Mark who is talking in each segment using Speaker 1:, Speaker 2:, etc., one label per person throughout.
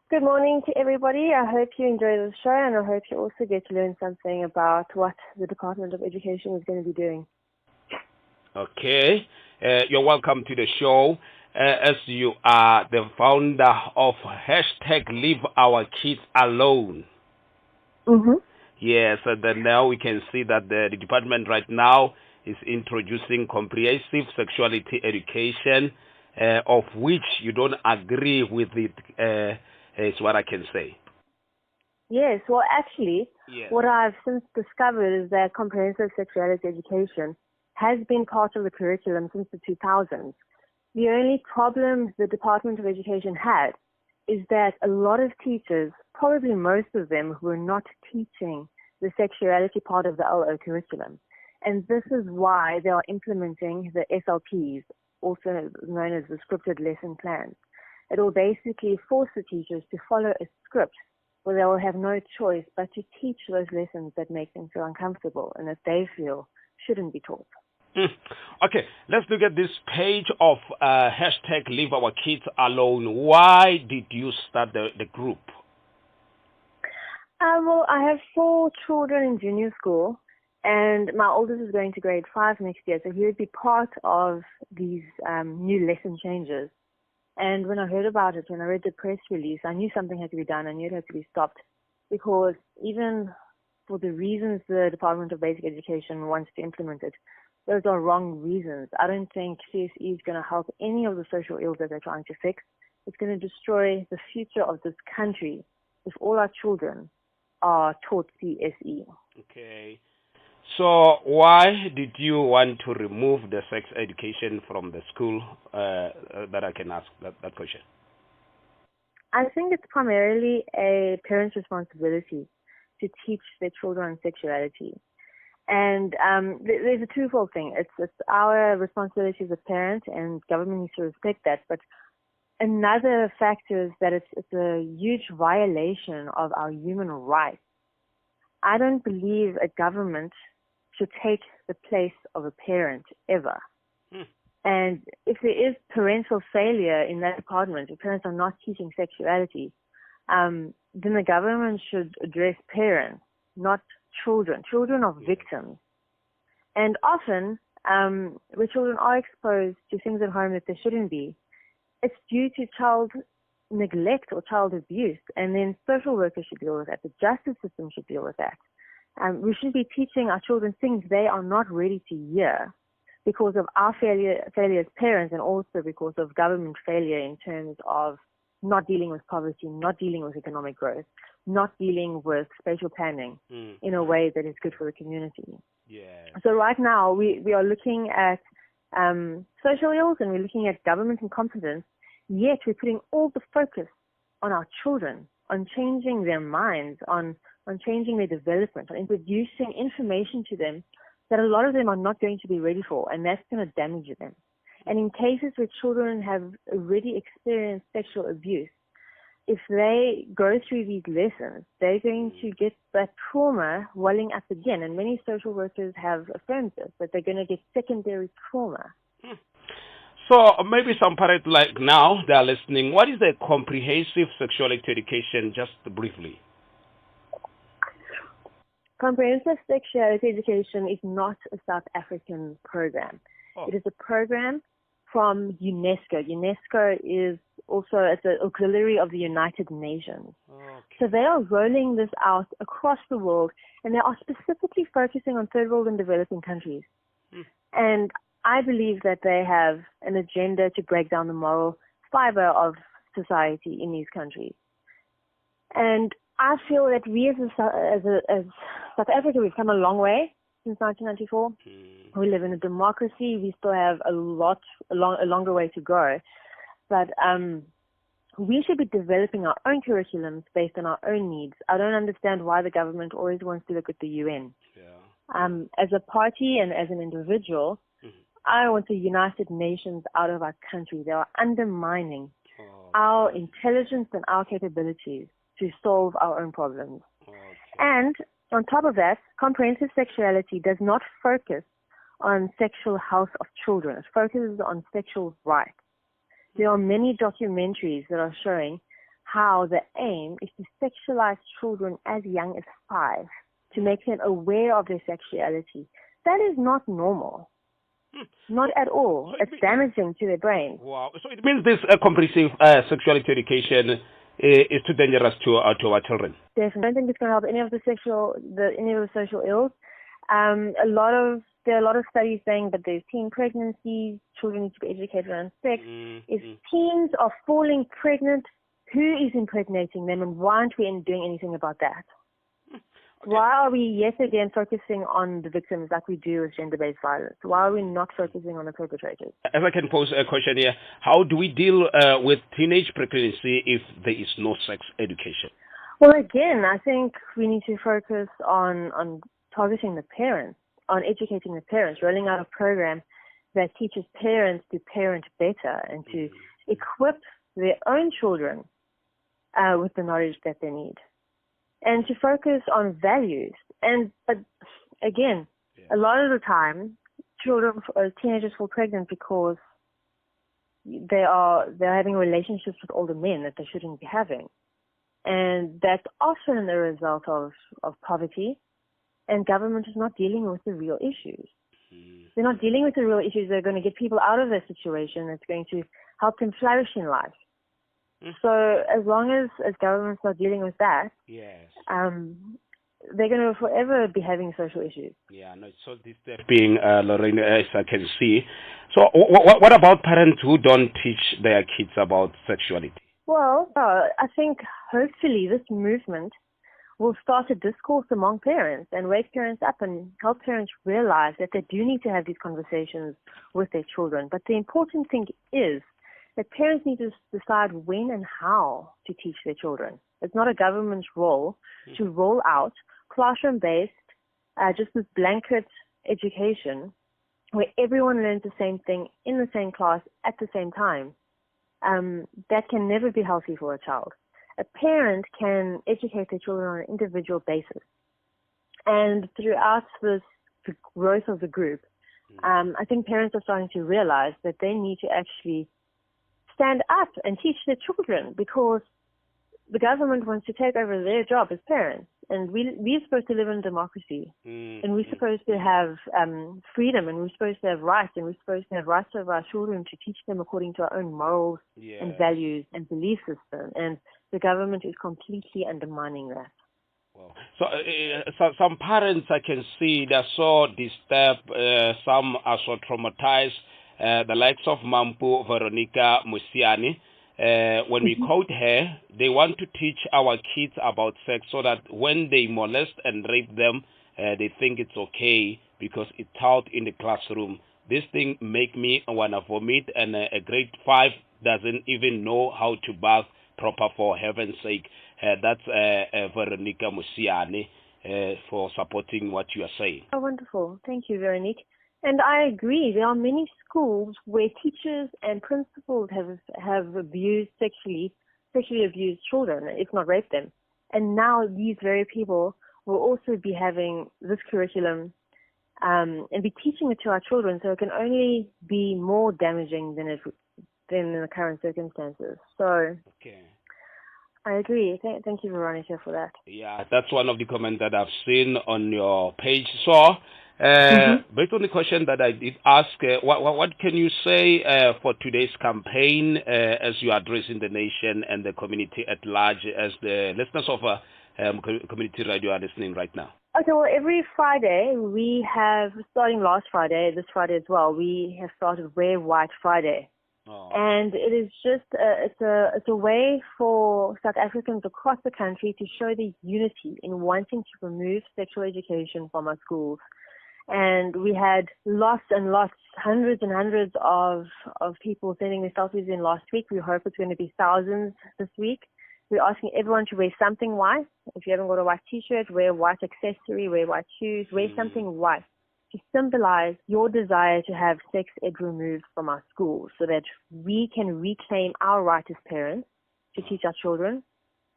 Speaker 1: Good morning to everybody. I hope you enjoy the show, and I hope you also get to learn something about what the Department of Education is going to be doing.
Speaker 2: Okay. You're welcome to the show. As you are the founder of hashtag Leave Our Kids Alone.
Speaker 1: Mm-hmm.
Speaker 2: Yes, then now we can see that the department right now is introducing comprehensive sexuality education, of which you don't agree with it, is what I can say.
Speaker 1: Yes, well, actually,
Speaker 2: Yes.
Speaker 1: what I've since discovered is that comprehensive sexuality education has been part of the curriculum since the 2000s. The only problem the Department of Education had is that a lot of teachers, probably most of them, were not teaching the sexuality part of the LO curriculum. And this is why they are implementing the SLPs, also known as the scripted lesson plans. It will basically force the teachers to follow a script where they will have no choice but to teach those lessons that make them feel uncomfortable and that they feel shouldn't be taught.
Speaker 2: Okay, let's look at this page of hashtag Leave Our Kids Alone. Why did you start the group?
Speaker 1: Well, I have 4 children in junior school, and my oldest is going to grade 5 next year, so he would be part of these new lesson changes. And when I heard about it, when I read the press release, I knew something had to be done. I knew it had to be stopped, because even for the reasons the Department of Basic Education wants to implement it, those are wrong reasons. I don't think CSE is going to help any of the social ills that they're trying to fix. It's going to destroy the future of this country if all our children are taught CSE.
Speaker 2: Okay. So why did you want to remove the sex education from the school, that I can ask that question?
Speaker 1: I think it's primarily a parent's responsibility to teach their children sexuality. And there's a twofold thing. It's our responsibility as a parent, and government needs to respect that. But another factor is that it's a huge violation of our human rights. I don't believe a government should take the place of a parent ever. And if there is parental failure in that department, if parents are not teaching sexuality, then the government should address parents, not children. Children are victims. And often, where children are exposed to things at home that they shouldn't be, it's due to child neglect or child abuse. And then social workers should deal with that. The justice system should deal with that. We shouldn't be teaching our children things they are not ready to hear because of our failure as parents, and also because of government failure in terms of not dealing with poverty, not dealing with economic growth, not dealing with spatial planning in a way that is good for the community.
Speaker 2: Yeah.
Speaker 1: So right now we are looking at social ills, and we're looking at government incompetence, yet we're putting all the focus on our children, on changing their minds, on changing their development, on introducing information to them that a lot of them are not going to be ready for, and that's going to damage them. And in cases where children have already experienced sexual abuse, if they go through these lessons, they're going to get that trauma welling up again. And many social workers have affirmed this, that they're going to get secondary trauma.
Speaker 2: So maybe some parents like now, they are listening. What is the comprehensive sexuality education, just briefly?
Speaker 1: Comprehensive sexuality education is not a South African program. It is a program from UNESCO. UNESCO is also it's an auxiliary of the United Nations.
Speaker 2: Okay.
Speaker 1: So they are rolling this out across the world, and they are specifically focusing on third world and developing countries. And I believe that they have an agenda to break down the moral fiber of society in these countries. And I feel that we as South Africa, we've come a long way since 1994. We live in a democracy. We still have a longer way to go. But we should be developing our own curriculums based on our own needs. I don't understand why the government always wants to look at the UN.
Speaker 2: Yeah.
Speaker 1: As a party and as an individual, I want the United Nations out of our country. They are undermining our intelligence and our capabilities to solve our own problems. And on top of that, comprehensive sexuality does not focus on sexual health of children. It focuses on sexual rights. There are many documentaries that are showing how the aim is to sexualize children as young as 5 to make them aware of their sexuality. That is not normal. Not at all. So it's damaging to their brain.
Speaker 2: Wow. So it means this comprehensive sexuality education is too dangerous to our children.
Speaker 1: Definitely. I don't think it's going to help any of the social ills. There are a lot of studies saying that there's teen pregnancies, children need to be educated on sex. If teens are falling pregnant, who is impregnating them, and why aren't we doing anything about that? Okay. Why are we yet again focusing on the victims like we do with gender-based violence? Why are we not focusing on the perpetrators?
Speaker 2: If I can pose a question here, how do we deal with teenage pregnancy if there is no sex education?
Speaker 1: Well, again, I think we need to focus on targeting the parents, on educating the parents, rolling out a program that teaches parents to parent better and to equip their own children with the knowledge that they need. And to focus on values. But again, a lot of the time, teenagers fall pregnant because they're having relationships with older men that they shouldn't be having. And that's often a result of poverty, and government is not dealing with the real issues. They're not dealing with the real issues that are going to get people out of their situation, that's going to help them flourish in life. So as long as government's not dealing with that, they're going to forever be having social issues.
Speaker 2: Yeah, no, it's so disturbing, Lorraine, as I can see. So what about parents who don't teach their kids about sexuality?
Speaker 1: Well, I think hopefully this movement will start a discourse among parents and wake parents up and help parents realize that they do need to have these conversations with their children. But the important thing is that parents need to decide when and how to teach their children. It's not a government's role to roll out classroom-based, just this blanket education where everyone learns the same thing in the same class at the same time. That can never be healthy for a child. A parent can educate their children on an individual basis. And throughout the growth of the group, I think parents are starting to realize that they need to actually stand up and teach their children, because the government wants to take over their job as parents. And we're supposed to live in a democracy. And we're supposed to have freedom, and we're supposed to have rights, and we're supposed to have rights over our children to teach them according to our own morals and values and belief system. And the government is completely undermining that.
Speaker 2: Wow. So some parents I can see they're so disturbed, some are so traumatized, the likes of Mampu Veronica Musiani. When we quote her, they want to teach our kids about sex so that when they molest and rape them, they think it's okay because it's taught in the classroom. This thing make me want to vomit, and a grade 5 doesn't even know how to bath proper, for heaven's sake. That's Veronica Musiani for supporting what you are saying.
Speaker 1: Oh, wonderful. Thank you, Veronique. And I agree. There are many schools where teachers and principals have abused sexually abused children, if not raped them. And now these very people will also be having this curriculum and be teaching it to our children. So it can only be more damaging than in the current circumstances. So I agree. Thank you, Veronica, for that.
Speaker 2: Yeah, that's one of the comments that I've seen on your page. So based on the question that I did ask, what can you say for today's campaign as you are addressing the nation and the community at large, as the listeners of community radio are listening right now?
Speaker 1: Okay, well, every Friday we have, starting last Friday, this Friday as well, we have started Wear White Friday. And it is just it's a way for South Africans across the country to show the unity in wanting to remove sexual education from our schools. And we had lots and lots, hundreds and hundreds of people sending their selfies in last week. We hope it's going to be thousands this week. We're asking everyone to wear something white. If you haven't got a white t-shirt, wear a white accessory, wear white shoes, wear something white to symbolize your desire to have sex ed removed from our schools so that we can reclaim our right as parents to teach our children,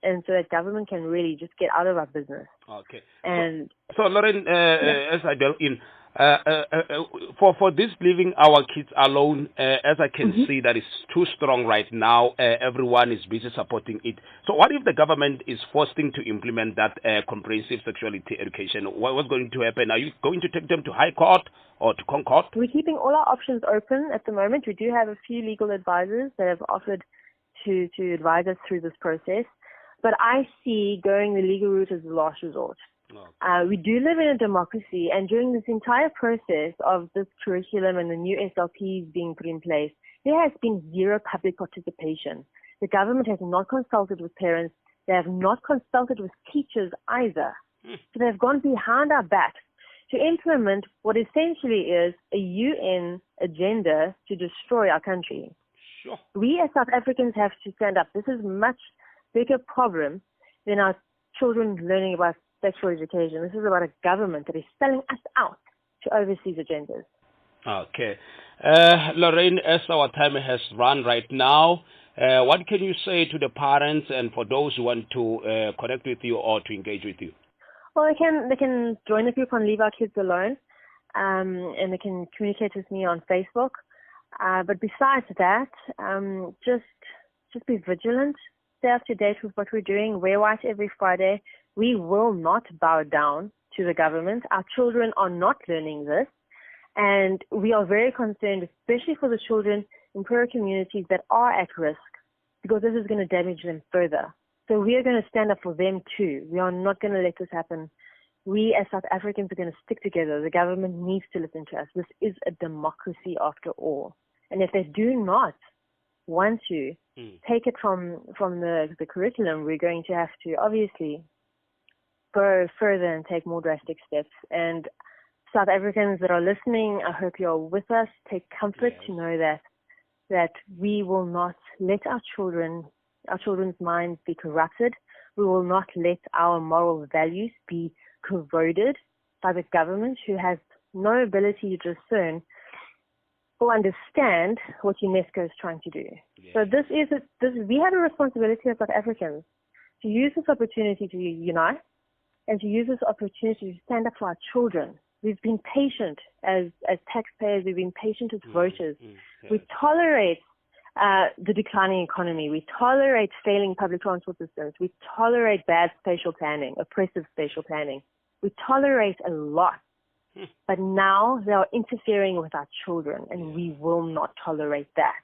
Speaker 1: and so that government can really just get out of our business.
Speaker 2: Okay.
Speaker 1: And
Speaker 2: so Lauren, as I delve in, For this leaving our kids alone, as I can see, that is too strong right now. Everyone is busy supporting it. So what if the government is forcing to implement that comprehensive sexuality education? What's going to happen? Are you going to take them to High Court or to Concord?
Speaker 1: We're keeping all our options open at the moment. We do have a few legal advisors that have offered to advise us through this process. But I see going the legal route as the last resort.
Speaker 2: Okay.
Speaker 1: We do live in a democracy, and during this entire process of this curriculum and the new SLPs being put in place, there has been zero public participation. The government has not consulted with parents. They have not consulted with teachers either. So they've gone behind our backs to implement what essentially is a UN agenda to destroy our country.
Speaker 2: Sure.
Speaker 1: We as South Africans have to stand up. This is a much bigger problem than our children learning about sexual education. This is about a government that is selling us out to overseas agendas.
Speaker 2: Okay. Lorraine, as our time has run right now, what can you say to the parents and for those who want to connect with you or to engage with you?
Speaker 1: Well, they can join the group on Leave Our Kids Alone, and they can communicate with me on Facebook. But besides that, just be vigilant, stay up to date with what we're doing, wear white every Friday. We will not bow down to the government. Our children are not learning this. And we are very concerned, especially for the children in poorer communities that are at risk, because this is going to damage them further. So we are going to stand up for them too. We are not going to let this happen. We as South Africans are going to stick together. The government needs to listen to us. This is a democracy after all. And if they do not want to take it from the curriculum, we're going to have to obviously go further and take more drastic steps. And South Africans that are listening, I hope you're with us. Take comfort to know that we will not let our children's minds be corrupted. We will not let our moral values be corroded by the government, who has no ability to discern or understand what UNESCO is trying to do. Yeah. So we have a responsibility as South Africans to use this opportunity to unite and to use this opportunity to stand up for our children. We've been patient as taxpayers. We've been patient as voters. Yes. We tolerate the declining economy. We tolerate failing public transport systems. We tolerate bad spatial planning, oppressive spatial planning. We tolerate a lot. But now they are interfering with our children, and we will not tolerate that.